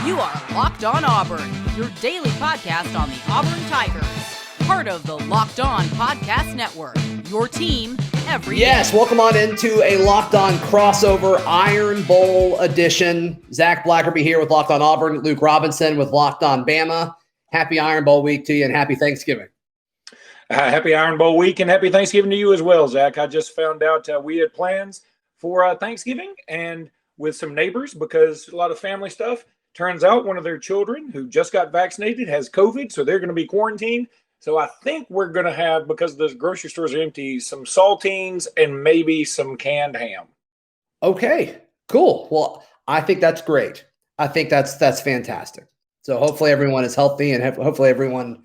You are Locked On Auburn, your daily podcast on the Auburn Tigers. Part of the Locked On Podcast Network, your team every day. Yes, welcome on into a Locked On crossover Iron Bowl edition. Zac Blackerby here with Locked On Auburn, Luke Robinson with Locked On Bama. Happy Iron Bowl week to you and happy Thanksgiving. Happy Iron Bowl week and happy Thanksgiving to you as well, Zach. I just found out we had plans for Thanksgiving and with some neighbors because a lot of family stuff. Turns out one of their children who just got vaccinated has COVID, so they're going to be quarantined. So I think we're going to have, because the grocery stores are empty, some saltines and maybe some canned ham. Okay, cool. Well, I think that's great. I think that's fantastic. So hopefully everyone is healthy and hopefully everyone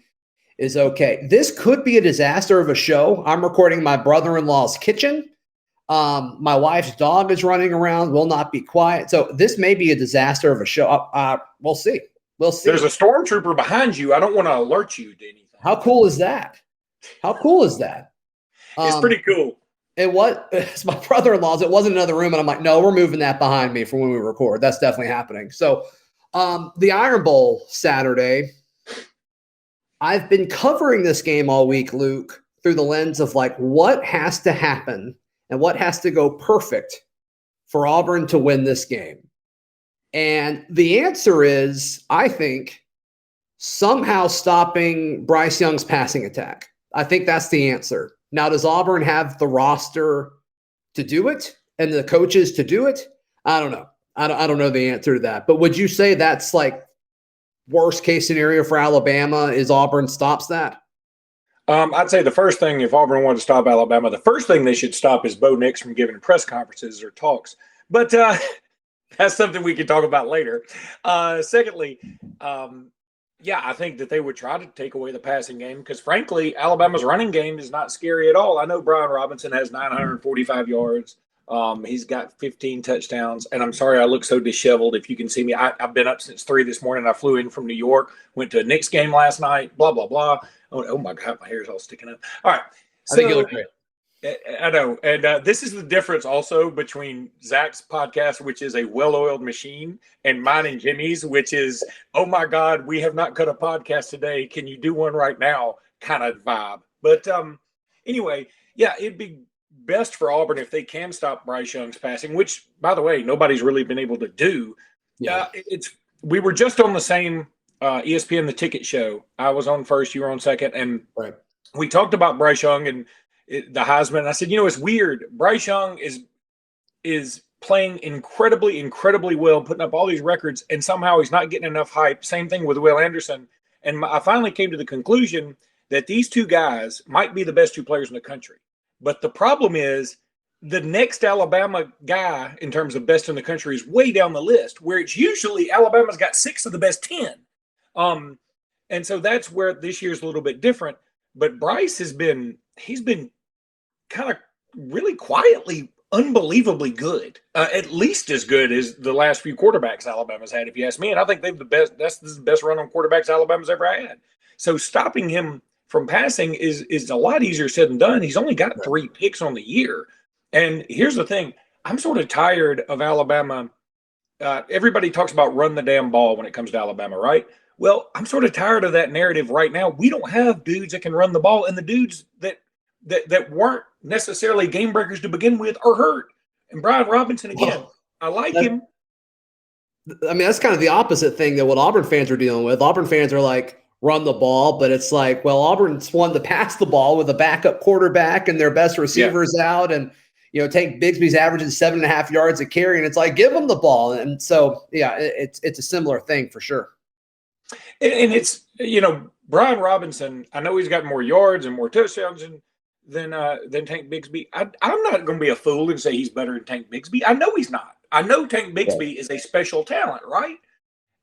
is okay. This could be a disaster of a show. I'm recording my brother-in-law's kitchen. My wife's dog is running around, will not be quiet. So this may be a disaster of a show. We'll see. We'll see. There's a stormtrooper behind you. I don't want to alert you to anything. How cool is that? How cool is that? It's pretty cool. It's my brother-in-law's. It wasn't another room. And I'm like, no, we're moving that behind me for when we record. That's definitely happening. So the Iron Bowl Saturday, I've been covering this game all week, Luke, through the lens of like what has to happen and what has to go perfect for Auburn to win this game. And the answer is, I think, somehow stopping Bryce Young's passing attack. I think that's the answer. Now, does Auburn have the roster to do it and the coaches to do it? I don't know. I don't know the answer to that. But would you say that's like worst case scenario for Alabama is Auburn stops that? I'd say the first thing, if Auburn wanted to stop Alabama, the first thing they should stop is Bo Nix from giving press conferences or talks. But that's something we can talk about later. Secondly, I think that they would try to take away the passing game because, frankly, Alabama's running game is not scary at all. I know Bryan Robinson has 945 yards. He's got 15 touchdowns. And I'm sorry I look so disheveled. If you can see me, I've been up since 3 this morning. I flew in from New York, went to a Knicks game last night, blah, blah, blah. Oh my God, my hair's all sticking up. All right. I think you look great. I know. And this is the difference also between Zach's podcast, which is a well-oiled machine, and mine and Jimmy's, which is, oh my God, we have not cut a podcast today. Can you do one right now? Kind of vibe. But anyway, it'd be best for Auburn if they can stop Bryce Young's passing, which, by the way, nobody's really been able to do. Yeah, we were just on the same ESPN The Ticket Show. I was on first, you were on second, and we talked about Bryce Young and the Heisman. And I said, it's weird. Bryce Young is playing incredibly well, putting up all these records, and somehow he's not getting enough hype. Same thing with Will Anderson. And I finally came to the conclusion that these two guys might be the best two players in the country. But the problem is the next Alabama guy in terms of best in the country is way down the list, where it's usually Alabama's got 6 of the best 10. And so that's where this year's a little bit different. But Bryce he's been kind of really quietly, unbelievably good, at least as good as the last few quarterbacks Alabama's had, if you ask me. And I think they've this is the best run on quarterbacks Alabama's ever had. So stopping him from passing is a lot easier said than done. He's only got 3 picks on the year. And here's the thing. I'm sort of tired of Alabama. Everybody talks about run the damn ball when it comes to Alabama, right? Well, I'm sort of tired of that narrative right now. We don't have dudes that can run the ball, and the dudes that weren't necessarily game breakers to begin with are hurt. And Bryan Robinson, again, I like him. I mean, that's kind of the opposite thing that what Auburn fans are dealing with. Auburn fans are like, run the ball, but it's like, well, Auburn's won to pass the ball with a backup quarterback and their best receivers out, and Tank Bigsby's averaging 7.5 yards a carry, and it's like, give them the ball. And so, it's a similar thing for sure. And it's, Bryan Robinson, I know he's got more yards and more touchdowns than Tank Bigsby. I'm not going to be a fool and say he's better than Tank Bigsby. I know he's not. I know Tank Bigsby is a special talent, right?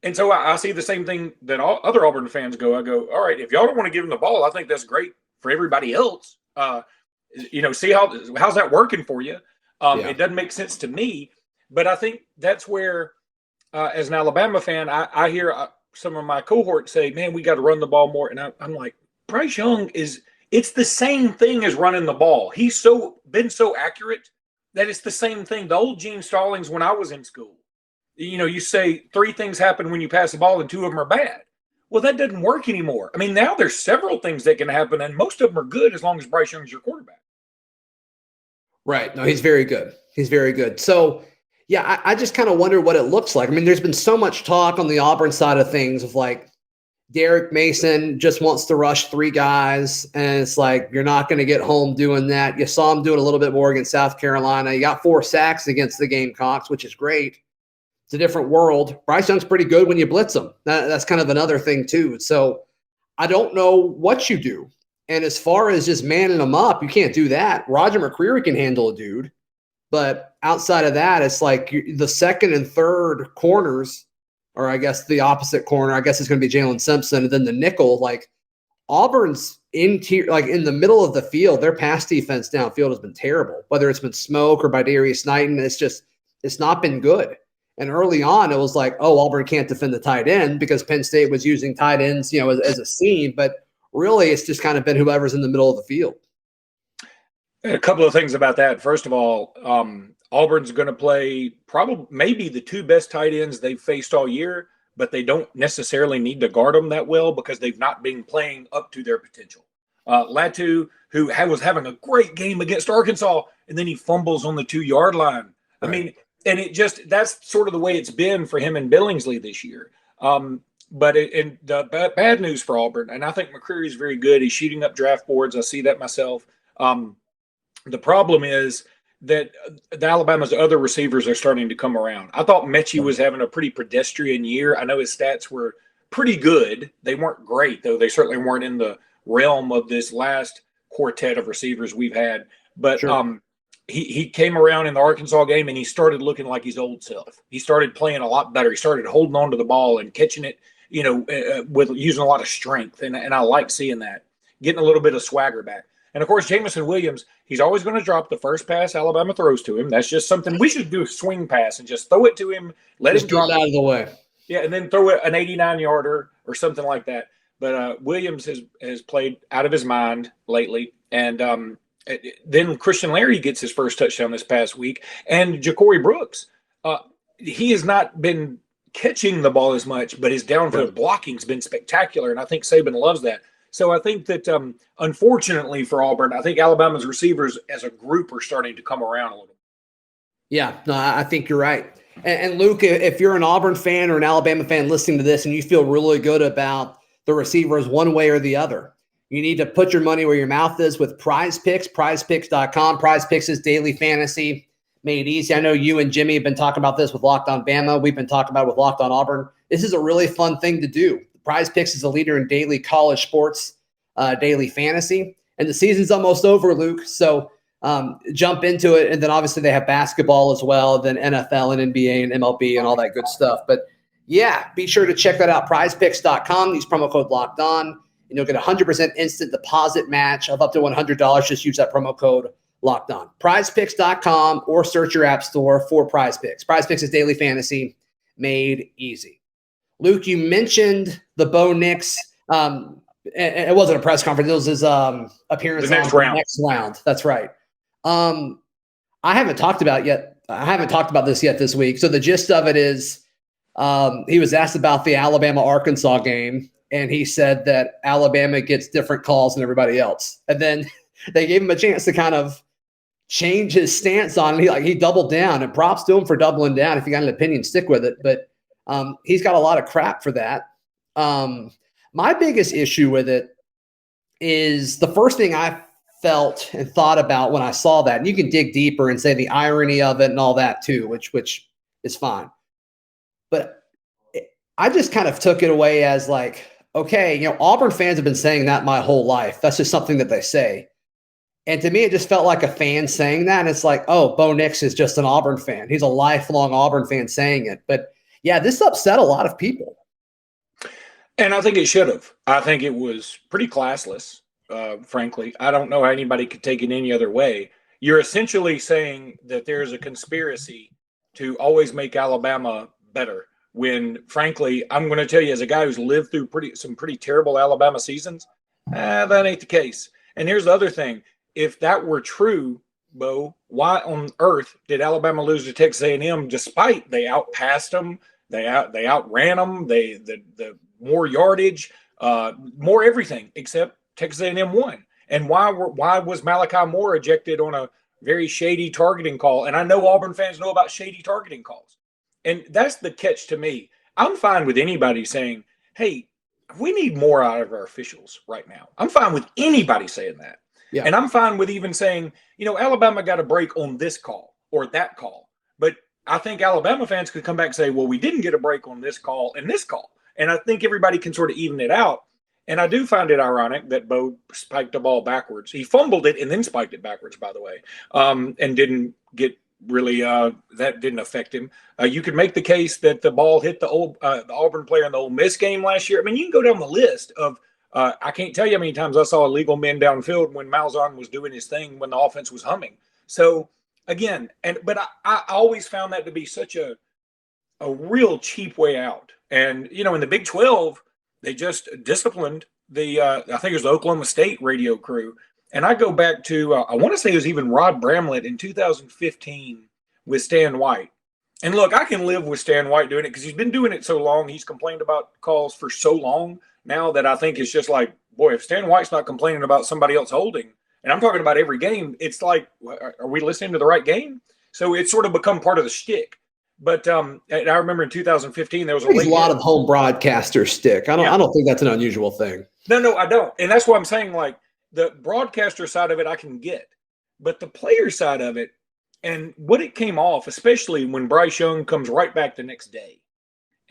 And so I see the same thing that all other Auburn fans go. I go, all right, if y'all don't want to give him the ball, I think that's great for everybody else. See how's that working for you? It doesn't make sense to me, but I think that's where, as an Alabama fan, I hear some of my cohort say, man, we got to run the ball more. And I'm like, Bryce Young it's the same thing as running the ball. He's been so accurate that it's the same thing. The old Gene Stallings when I was in school. You say 3 things happen when you pass the ball and 2 of them are bad. Well, that doesn't work anymore. I mean, now there's several things that can happen, and most of them are good as long as Bryce Young's your quarterback. Right. No, he's very good. He's very good. So, yeah, I just kind of wonder what it looks like. I mean, there's been so much talk on the Auburn side of things of like Derek Mason just wants to rush 3 guys, and it's like you're not going to get home doing that. You saw him do it a little bit more against South Carolina. You got 4 sacks against the Gamecocks, which is great. It's a different world. Bryce Young's pretty good when you blitz him. That's kind of another thing too. So I don't know what you do. And as far as just manning them up, you can't do that. Roger McCreary can handle a dude. But outside of that, it's like the second and third corners, or I guess the opposite corner, I guess it's going to be Jalen Simpson. And then the nickel, like Auburn's like in the middle of the field, their pass defense downfield has been terrible. Whether it's been Smoke or by Darius Knighton, it's not been good. And early on, it was like, oh, Auburn can't defend the tight end because Penn State was using tight ends, as a seam. But really, it's just kind of been whoever's in the middle of the field. A couple of things about that. First of all, Auburn's going to play maybe the 2 best tight ends they've faced all year, but they don't necessarily need to guard them that well because they've not been playing up to their potential. Latu, who was having a great game against Arkansas, and then he fumbles on the 2-yard line. Right. I mean, and that's sort of the way it's been for him in Billingsley this year. But the bad news for Auburn, and I think McCreary's very good. He's shooting up draft boards. I see that myself. The problem is that the Alabama's other receivers are starting to come around. I thought Mechie was having a pretty pedestrian year. I know his stats were pretty good. They weren't great, though. They certainly weren't in the realm of this last quartet of receivers we've had. But sure. He came around in the Arkansas game, and he started looking like his old self. He started playing a lot better. He started holding on to the ball and catching it, with using a lot of strength. And I like seeing that, getting a little bit of swagger back. And, of course, Jamison Williams, he's always going to drop the first pass Alabama throws to him. That's just something we should do, a swing pass and just throw it to him, let him drop it out of the way. Yeah, and then throw it an 89-yarder or something like that. But Williams has played out of his mind lately. And then Christian Larry gets his first touchdown this past week. And Ja'Cory Brooks, he has not been catching the ball as much, but his downfield blocking's been spectacular, and I think Saban loves that. So I think that, unfortunately for Auburn, I think Alabama's receivers as a group are starting to come around a little. Yeah, no, I think you're right. And Luke, if you're an Auburn fan or an Alabama fan listening to this and you feel really good about the receivers one way or the other, you need to put your money where your mouth is with Prize Picks, prizepicks.com. Prize Picks is daily fantasy made easy. I know you and Jimmy have been talking about this with Locked On Bama. We've been talking about it with Locked On Auburn. This is a really fun thing to do. Prize Picks is a leader in daily college sports, daily fantasy. And the season's almost over, Luke. So jump into it. And then obviously they have basketball as well, then NFL and NBA and MLB and all that good stuff. But yeah, be sure to check that out. Prizepicks.com. Use promo code Locked On, and you'll get 100% instant deposit match of up to $100. Just use that promo code Locked On. Prizepicks.com or search your app store for Prize Picks. Prize Picks is daily fantasy made easy. Luke, you mentioned the Bo Nix. It wasn't a press conference. It was his appearance the next round. That's right. I haven't talked about this yet this week. So the gist of it is he was asked about the Alabama-Arkansas game, and he said that Alabama gets different calls than everybody else. And then they gave him a chance to kind of change his stance on it. He doubled down, and props to him for doubling down. If you got an opinion, stick with it. But he's got a lot of crap for that. My biggest issue with it is the first thing I felt and thought about when I saw that, and you can dig deeper and say the irony of it and all that too, which is fine. But I just kind of took it away as like, okay, Auburn fans have been saying that my whole life. That's just something that they say. And to me, it just felt like a fan saying that. And it's like, oh, Bo Nix is just an Auburn fan. He's a lifelong Auburn fan saying it. But yeah, this upset a lot of people. And I think it should have. I think it was pretty classless, frankly. I don't know how anybody could take it any other way. You're essentially saying that there's a conspiracy to always make Alabama better when, frankly, I'm going to tell you, as a guy who's lived through some pretty terrible Alabama seasons, that ain't the case. And here's the other thing. If that were true, Bo, why on earth did Alabama lose to Texas A&M despite they outpassed them, they outran them, the more yardage, more everything except Texas A&M won. And why was Malachi Moore ejected on a very shady targeting call? And I know Auburn fans know about shady targeting calls. And that's the catch to me. I'm fine with anybody saying, hey, we need more out of our officials right now. I'm fine with anybody saying that. Yeah. And I'm fine with even saying, Alabama got a break on this call or that call. But I think Alabama fans could come back and say, well, we didn't get a break on this call and this call. And I think everybody can sort of even it out. And I do find it ironic that Bo spiked the ball backwards. He fumbled it and then spiked it backwards, by the way, and didn't get really that didn't affect him. You could make the case that the ball hit the Auburn player in the Ole Miss game last year. I mean, you can go down the list of I can't tell you how many times I saw illegal men downfield when Malzahn was doing his thing when the offense was humming. So again, but I always found that to be such a real cheap way out. And in the Big 12, they just disciplined I think it was the Oklahoma State radio crew. And I go back to, I want to say it was even Rod Bramlett in 2015 with Stan White. And look, I can live with Stan White doing it because he's been doing it so long. He's complained about calls for so long now that I think it's just like, boy, if Stan White's not complaining about somebody else holding, and I'm talking about every game, it's like, are we listening to the right game? So it's sort of become part of the shtick. But and I remember in 2015 there was a lot of home broadcasters stick. I don't think that's an unusual thing. No, I don't. And that's why I'm saying, like, the broadcaster side of it I can get, but the player side of it and what it came off, especially when Bryce Young comes right back the next day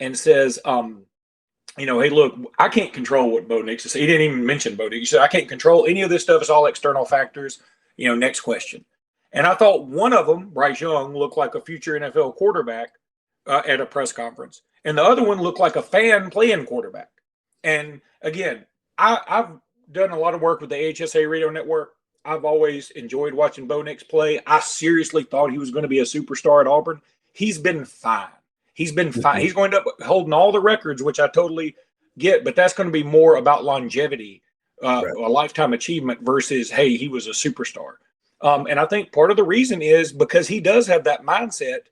and says, hey, look, I can't control what Bo Nix is. He didn't even mention Bo Nix. He said, I can't control any of this stuff. It's all external factors. Next question. And I thought one of them, Bryce Young, looked like a future NFL quarterback at a press conference. And the other one looked like a fan playing quarterback. And again, I've done a lot of work with the AHSA radio network. I've always enjoyed watching Bo Nix play. I seriously thought he was going to be a superstar at Auburn. He's been fine. He's going to end up holding all the records, which I totally get, but that's going to be more about longevity, right. A lifetime achievement versus, hey, he was a superstar. And I think part of the reason is because he does have that mindset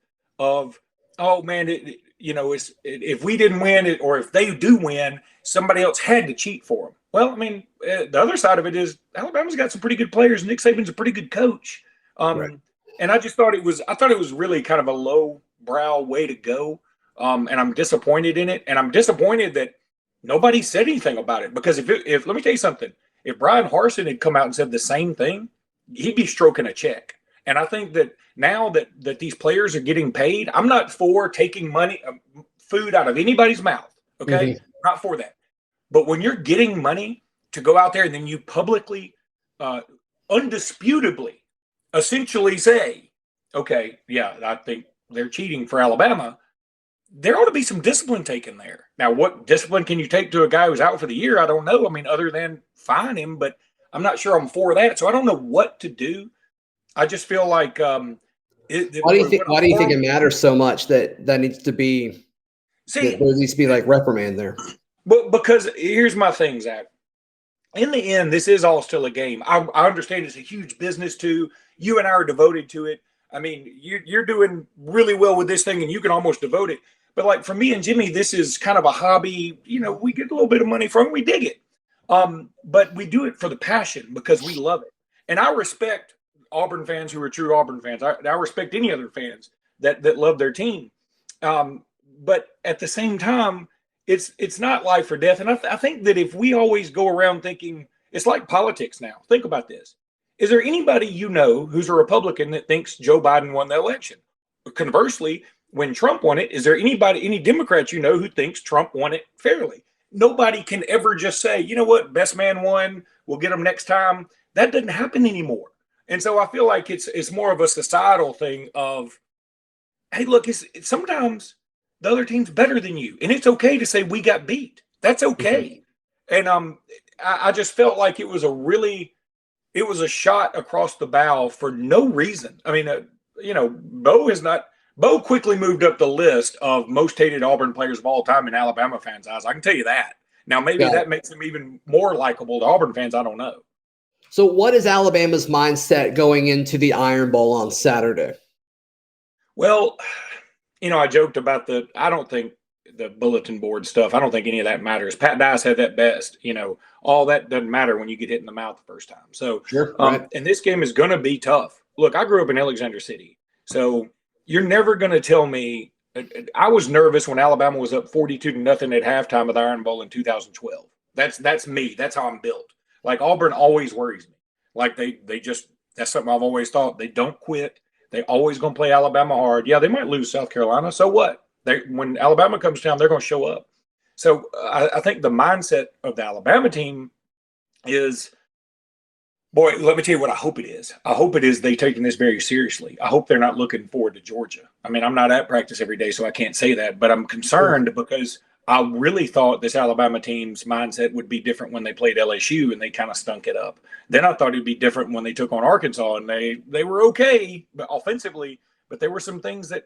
of, oh man, if we didn't win it, or if they do win, somebody else had to cheat for them. Well, I mean, the other side of it is Alabama's got some pretty good players. Nick Saban's a pretty good coach. Right. And I just thought it was really kind of a low brow way to go. And I'm disappointed in it. And I'm disappointed that nobody said anything about it, because if let me tell you something, if Bryan Harsin had come out and said the same thing, he'd be stroking a check. And I think that now that these players are getting paid, I'm not for taking money, food out of anybody's mouth. Okay. Mm-hmm. Not for that. But when you're getting money to go out there and then you publicly, undisputably, essentially say, okay, yeah, I think they're cheating for Alabama, there ought to be some discipline taken there. Now, what discipline can you take to a guy who's out for the year? I don't know. I mean, other than fine him, but I'm not sure I'm for that. So I don't know what to do. I just feel like why do you think it matters so much that needs to be there needs to be like reprimand there? But because here's my thing, Zach. In the end, this is all still a game. I understand it's a huge business too. You and I are devoted to it. I mean, you're doing really well with this thing, and you can almost devote it. But like for me and Jimmy, this is kind of a hobby. We get a little bit of money from it. We dig it. But we do it for the passion because we love it. And I respect Auburn fans who are true Auburn fans. I respect any other fans that love their team. But at the same time, it's not life or death. And I think that if we always go around thinking it's like politics now, think about this. Is there anybody who's a Republican that thinks Joe Biden won the election? Conversely, when Trump won it, is there any Democrats who thinks Trump won it fairly? Nobody can ever just say, you know what, best man won, we'll get him next time. That doesn't happen anymore. And so I feel like it's more of a societal thing of, hey, look, it's sometimes the other team's better than you. And it's okay to say we got beat. That's okay. Mm-hmm. And I just felt like it was a shot across the bow for no reason. I mean, Bo quickly moved up the list of most hated Auburn players of all time in Alabama fans' eyes. I can tell you that. Now, maybe that makes him even more likable to Auburn fans. I don't know. So what is Alabama's mindset going into the Iron Bowl on Saturday? Well, I joked about I don't think the bulletin board stuff, I don't think any of that matters. Pat Dye had that best, all that doesn't matter when you get hit in the mouth the first time. So, sure, right. And this game is going to be tough. Look, I grew up in Alexander City. So you're never going to tell me. I was nervous when Alabama was up 42-0 at halftime of the Iron Bowl in 2012. That's me. That's how I'm built. Like Auburn always worries me. Like they just, that's something I've always thought. They don't quit. They always going to play Alabama hard. Yeah, they might lose South Carolina. So what? When Alabama comes down, they're going to show up. So I think the mindset of the Alabama team is, boy, let me tell you what I hope it is. I hope it is they taking this very seriously. I hope they're not looking forward to Georgia. I mean, I'm not at practice every day, so I can't say that. But I'm concerned because I really thought this Alabama team's mindset would be different when they played LSU and they kind of stunk it up. Then I thought it'd be different when they took on Arkansas and they were okay, but offensively, but there were some things that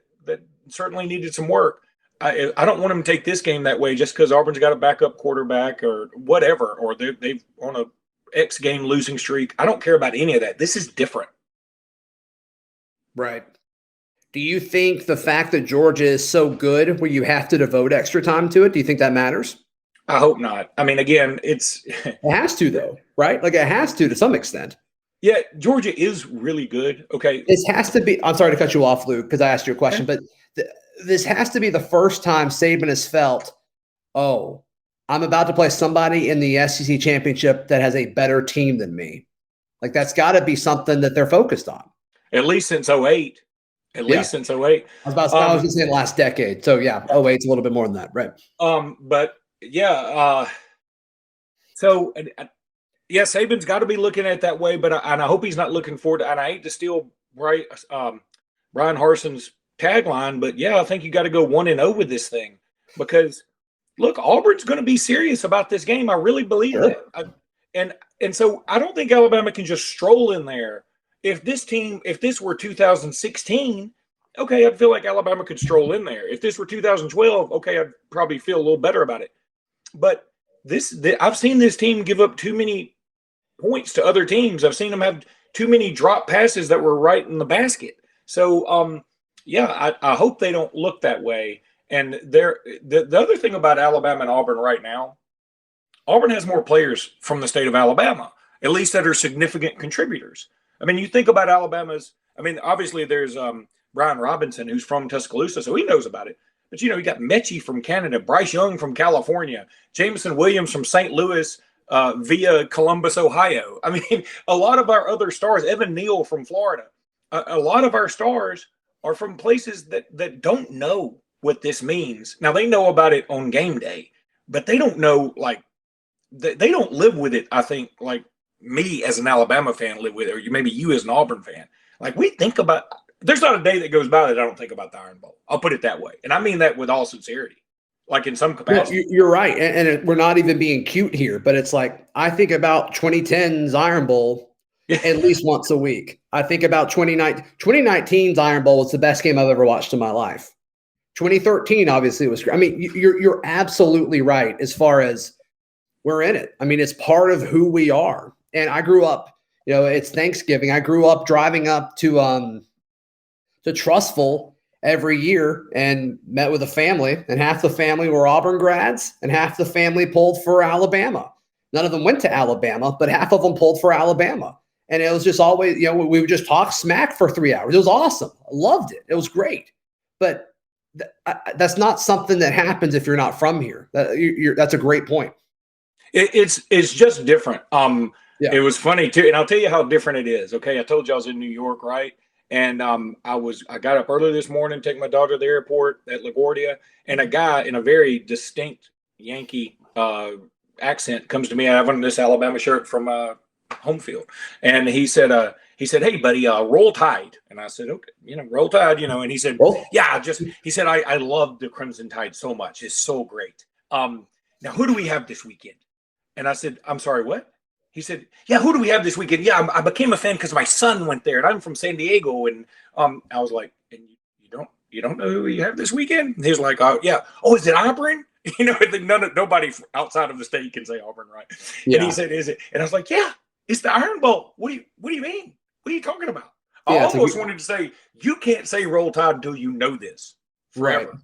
certainly needed some work. I don't want them to take this game that way just because Auburn's got a backup quarterback or whatever, or they've on a X game losing streak. I don't care about any of that. This is different. Right. Do you think the fact that Georgia is so good where you have to devote extra time to it, do you think that matters? I hope not. I mean, again, it has to though, right? Like it has to some extent. Yeah, Georgia is really good. Okay. This has to be – I'm sorry to cut you off, Luke, because I asked you a question, but this has to be the first time Saban has felt, oh, I'm about to play somebody in the SEC championship that has a better team than me. Like that's got to be something that they're focused on. At least since 2008. Since 2008. I was going to say the last decade. So, yeah, 2008's a little bit more than that, right? But, yeah, so – yeah, Saban's got to be looking at it that way, but I hope he's not looking forward to. And I hate to steal Bryan Harsin's tagline, but yeah, I think you got to go 1-0 with this thing because look, Auburn's going to be serious about this game. I really believe that. And so I don't think Alabama can just stroll in there. If this were 2016, okay, I'd feel like Alabama could stroll in there. If this were 2012, okay, I'd probably feel a little better about it. But I've seen this team give up too many points to other teams. I've seen them have too many drop passes that were right in the basket. So, yeah, I hope they don't look that way. And the other thing about Alabama and Auburn right now, Auburn has more players from the state of Alabama, at least that are significant contributors. I mean, you think about Alabama's – I mean, obviously there's Brian Robinson, who's from Tuscaloosa, so he knows about it. But, you got Mechie from Canada, Bryce Young from California, Jameson Williams from St. Louis via Columbus, Ohio. I mean, a lot of our other stars, Evan Neal from Florida, a lot of our stars are from places that don't know what this means. Now, they know about it on game day, but they don't know, like, they don't live with it, I think, like me as an Alabama fan live with it, or maybe you as an Auburn fan. Like, we think about – there's not a day that goes by that I don't think about the Iron Bowl. I'll put it that way. And I mean that with all sincerity, like in some capacity. Well, you're right. And we're not even being cute here, but it's like I think about 2010's Iron Bowl at least once a week. I think about 2019's Iron Bowl was the best game I've ever watched in my life. 2013 obviously was great. I mean, you're absolutely right as far as we're in it. I mean, it's part of who we are. And I grew up, it's Thanksgiving. I grew up driving up to Trustful every year and met with a family, and half the family were Auburn grads and half the family pulled for Alabama. None of them went to Alabama, but half of them pulled for Alabama. And it was just always, we would just talk smack for 3 hours. It was awesome. I loved it. It was great. But that's not something that happens if you're not from here. That's a great point. It's just different. It was funny too. And I'll tell you how different it is. Okay. I told you I was in New York, right? And I got up early this morning, take my daughter to the airport at LaGuardia, and a guy in a very distinct Yankee accent comes to me. I have on this Alabama shirt from home field, and he said, "Hey, buddy, roll Tide." And I said, "Okay, roll Tide," And he said, "Yeah, he said I love the Crimson Tide so much. It's so great. Now, who do we have this weekend?" And I said, "I'm sorry, what?" He said, "Yeah, who do we have this weekend?" "Yeah, I became a fan because my son went there, and I'm from San Diego." And I was like, "And you don't know who you have this weekend?" And he was like, "Yeah. Oh, is it Auburn?" Nobody outside of the state can say Auburn, right? Yeah. And he said, "Is it?" And I was like, "Yeah, It's the Iron Bowl. What do you mean? What are you talking about? Yeah, I almost wanted to say, you can't say Roll Tide until you know this forever. Right.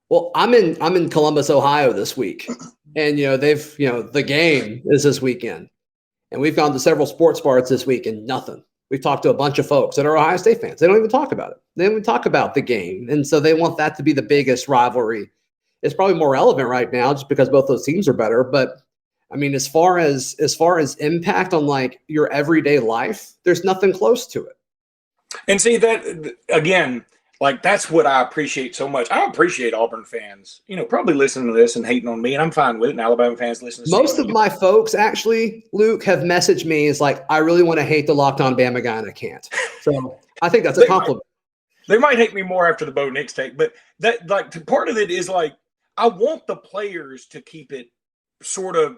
Well, I'm in Columbus, Ohio this week. And the game is this weekend. And we've gone to several sports bars this week and nothing. We've talked to a bunch of folks that are Ohio State fans. They don't even talk about it. They don't even talk about the game. And so they want that to be the biggest rivalry. It's probably more relevant right now just because both those teams are better. But I mean, as far as impact on like your everyday life, there's nothing close to it. And see that again, like that's what I appreciate so much. I appreciate Auburn fans, probably listening to this and hating on me, and I'm fine with it. And Alabama fans listening. Most of my folks, actually, Luke, have messaged me is like, I really want to hate the Locked On Bama guy, and I can't. So I think that's a compliment. They might hate me more after the Bo Nix take, but that like part of it is like I want the players to keep it sort of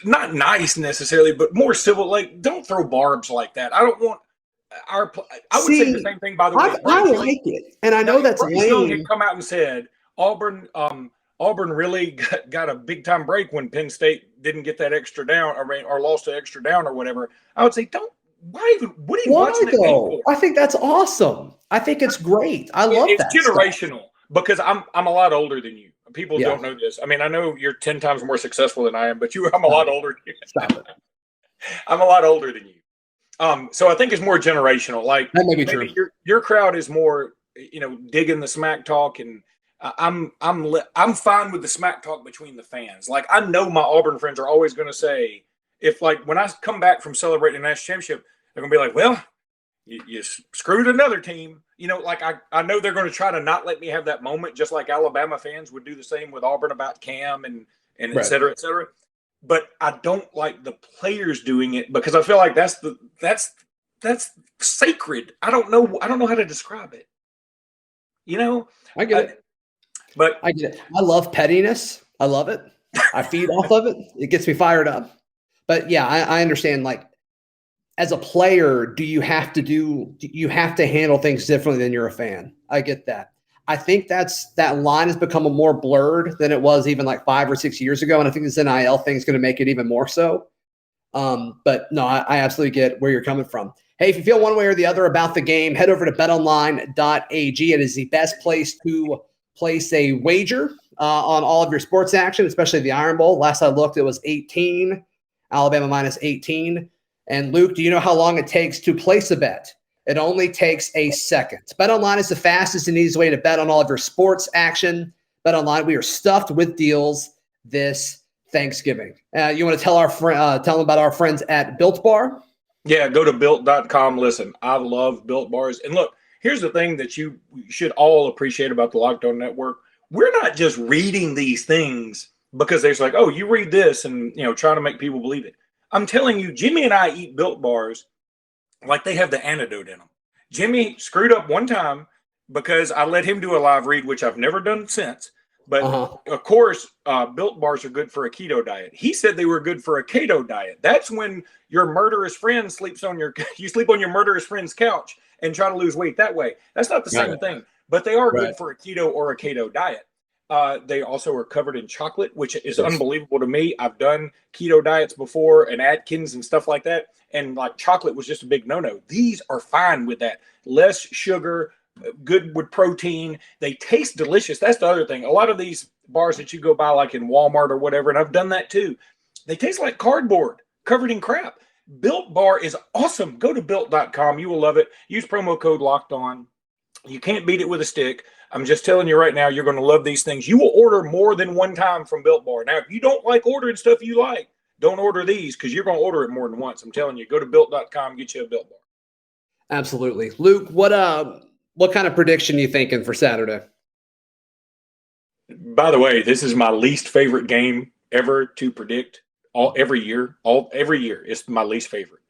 not nice necessarily, but more civil. Like, don't throw barbs like that. I don't want. I would say the same thing, by the way. I like it, and I know that's lame. Had come out and said Auburn really got a big time break when Penn State didn't get that extra down or lost an extra down or whatever. I would say, don't. Why even? What are you watching it for? I think that's awesome. I think it's great. I love that. It's generational because I'm a lot older than you. People don't know this. I mean, I know you're 10 times more successful than I am, but I'm a lot older than you. Stop it. I'm a lot older than you. So I think it's more generational. Like that may be true. Your crowd is more, digging the smack talk, and I'm fine with the smack talk between the fans. Like I know my Auburn friends are always going to say, if like when I come back from celebrating the national championship, they're going to be like, well, you screwed another team. Like I know they're going to try to not let me have that moment, just like Alabama fans would do the same with Auburn about Cam and right. et cetera, et cetera. But I don't like the players doing it because I feel like that's sacred. I don't know how to describe it. I get it. But I get it. I love pettiness. I love it. I feed off of it. It gets me fired up. But yeah, I understand. Like as a player, you have to handle things differently than you're a fan. I get that. I think that line has become more blurred than it was even like 5 or 6 years ago. And I think this NIL thing is going to make it even more so. But no, I absolutely get where you're coming from. Hey, if you feel one way or the other about the game, head over to betonline.ag. It is the best place to place a wager on all of your sports action, especially the Iron Bowl. Last I looked, it was 18, Alabama minus 18. And Luke, do you know how long it takes to place a bet? It only takes a second. BetOnline is the fastest and easiest way to bet on all of your sports action. BetOnline, we are stuffed with deals this Thanksgiving. You want to tell them about our friends at Built Bar? Yeah, go to built.com. Listen, I love Built Bars. And look, here's the thing that you should all appreciate about the Locked On Network. We're not just reading these things because there's like, oh, you read this and, trying to make people believe it. I'm telling you, Jimmy and I eat Built Bars like they have the antidote in them. Jimmy screwed up one time because I let him do a live read, which I've never done since. But of course, Built Bars are good for a keto diet. He said they were good for a keto diet. That's when your murderous friend you sleep on your murderous friend's couch and try to lose weight that way. That's not the same thing, but they are good for a keto or a keto diet. They also are covered in chocolate, which is unbelievable to me. I've done keto diets before and Atkins and stuff like that. And like chocolate was just a big no-no. These are fine with that. Less sugar, good with protein. They taste delicious. That's the other thing. A lot of these bars that you go buy like in Walmart or whatever, and I've done that too, they taste like cardboard covered in crap. Built Bar is awesome. Go to built.com. You will love it. Use promo code Locked On. You can't beat it with a stick. I'm just telling you right now, you're going to love these things. You will order more than one time from Built Bar. Now, if you don't like ordering stuff you like, don't order these because you're going to order it more than once. I'm telling you, go to built.com, get you a Built Bar. Absolutely. Luke, what kind of prediction are you thinking for Saturday? By the way, this is my least favorite game ever to predict every year. It's my least favorite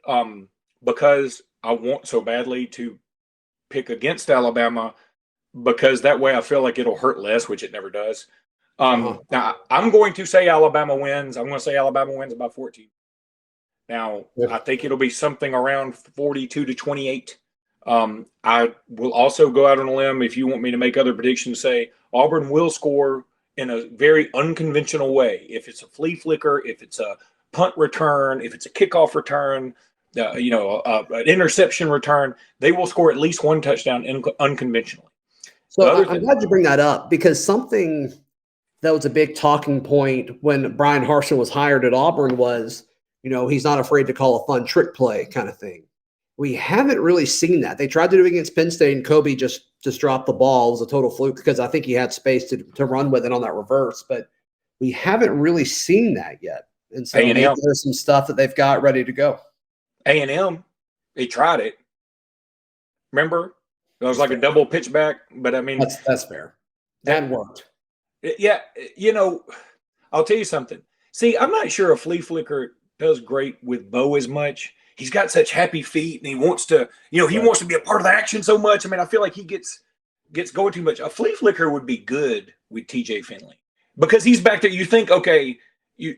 because I want so badly to pick against Alabama because that way I feel like it'll hurt less, which it never does. Now, I'm going to say Alabama wins. I'm going to say Alabama wins by 14. Now, I think it'll be something around 42-28. I will also go out on a limb, if you want me to make other predictions, say Auburn will score in a very unconventional way. If it's a flea flicker, if it's a punt return, if it's a kickoff return, an interception return, they will score at least one touchdown unconventionally. So I'm glad you bring that up, because something that was a big talking point when Bryan Harsin was hired at Auburn was, he's not afraid to call a fun trick play kind of thing. We haven't really seen that. They tried to do it against Penn State, and Kobe just dropped the ball. It was a total fluke because I think he had space to run with it on that reverse, but we haven't really seen that yet. And so maybe there's some stuff that they've got ready to go. A&M, they tried it. Remember? It was like a double pitch back, but I mean. That's fair. That worked. Yeah, I'll tell you something. See, I'm not sure if Flea Flicker does great with Bo as much. He's got such happy feet, and he wants to, he wants to be a part of the action so much. I mean, I feel like he gets going too much. A Flea Flicker would be good with TJ Finley because he's back there. You think, okay,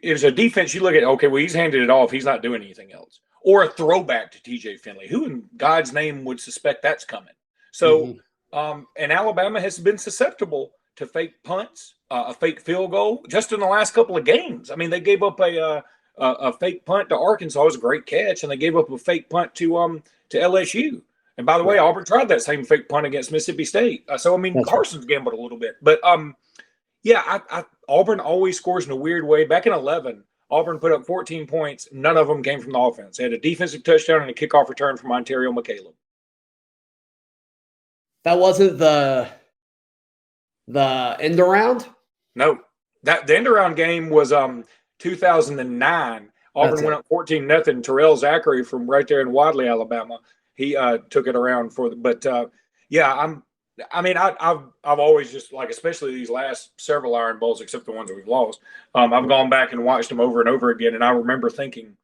as a defense, you look at, okay, well, he's handed it off. He's not doing anything else. Or a throwback to TJ Finley. Who in God's name would suspect that's coming? So, and Alabama has been susceptible to fake punts, a fake field goal just in the last couple of games. I mean, they gave up a fake punt to Arkansas. It was a great catch, and they gave up a fake punt to LSU. And by the way, Auburn tried that same fake punt against Mississippi State. So I mean, Carson's gambled a little bit, but Auburn always scores in a weird way. Back in 2011, Auburn put up 14 points. None of them came from the offense. They had a defensive touchdown and a kickoff return from Ontario McCaleb. That wasn't the end around? No, the end around game was 2009. Auburn went up 14-0. Terrell Zachary from right there in Wadley, Alabama. He took it around I've always just especially these last several Iron Bowls, except the ones that we've lost. I've gone back and watched them over and over again, and I remember thinking,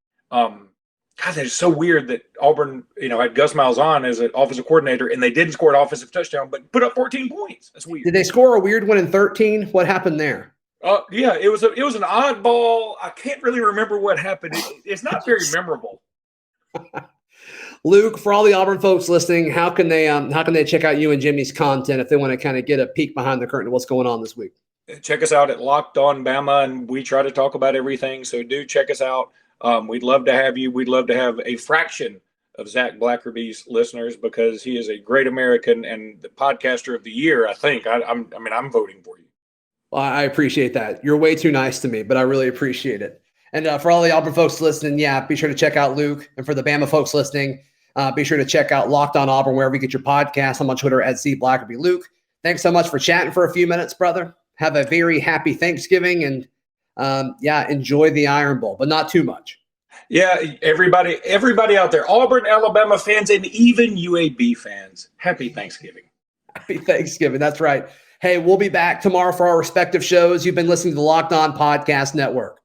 God, that is so weird that Auburn, had Gus Malzahn as an offensive coordinator, and they didn't score an offensive touchdown, but put up 14 points. That's weird. Did they score a weird one in 13? What happened there? It was an oddball. I can't really remember what happened. It's not very memorable. Luke, for all the Auburn folks listening, how can they check out you and Jimmy's content if they want to kind of get a peek behind the curtain of what's going on this week? Check us out at Locked On Bama, and we try to talk about everything. So do check us out. We'd love to have you. We'd love to have a fraction of Zac Blackerby's listeners because he is a great American and the podcaster of the year. I think. I'm voting for you. Well, I appreciate that. You're way too nice to me, but I really appreciate it. And for all the Auburn folks listening, be sure to check out Luke. And for the Bama folks listening, be sure to check out Locked On Auburn wherever you get your podcast. I'm on Twitter at Zac Blackerby. Luke, thanks so much for chatting for a few minutes, brother. Have a very happy Thanksgiving and enjoy the Iron Bowl, but not too much. Yeah, everybody out there, Auburn, Alabama fans, and even UAB fans, happy Thanksgiving. Happy Thanksgiving. That's right. Hey, we'll be back tomorrow for our respective shows. You've been listening to the Locked On Podcast Network.